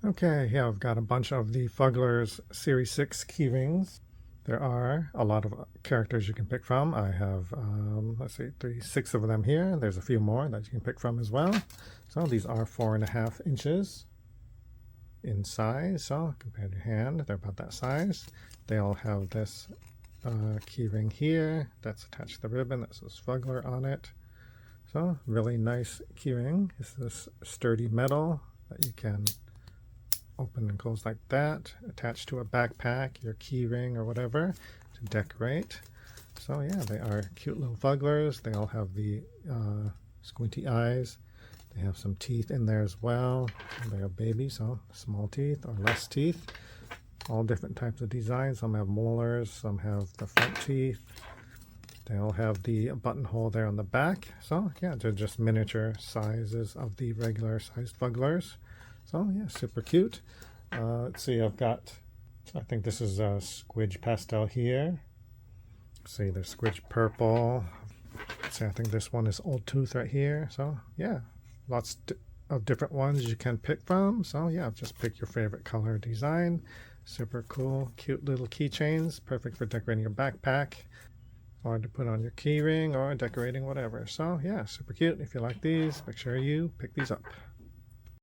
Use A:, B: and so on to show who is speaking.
A: Okay, yeah, I've got a bunch of the Fugglers Series 6 keyrings. There are a lot of characters you can pick from. I have, let's see, six of them here. There's a few more that you can pick from as well. So these are 4.5 inches in size. So compared to your hand, they're about that size. They all have this keyring here that's attached to the ribbon that says Fuggler on it. So really nice keyring. It's this sturdy metal that you can open and close like that, attached to a backpack, your key ring or whatever to decorate. So yeah, they are cute little fugglers. They all have the squinty eyes. They have some teeth in there as well. They are babies, so small teeth or less teeth. All different types of designs. Some have molars, some have the front teeth. They all have the buttonhole there on the back. So yeah, they're just miniature sizes of the regular sized fugglers. So yeah, super cute. Let's see, I've got, I think this is a squidge pastel here. Let's see, there's squidge purple. Let's see, I think this one is old tooth right here. So yeah, lots of different ones you can pick from. So yeah, just pick your favorite color design. Super cool, cute little keychains, perfect for decorating your backpack or to put on your key ring or decorating whatever. So yeah, super cute. If you like these, make sure you pick these up.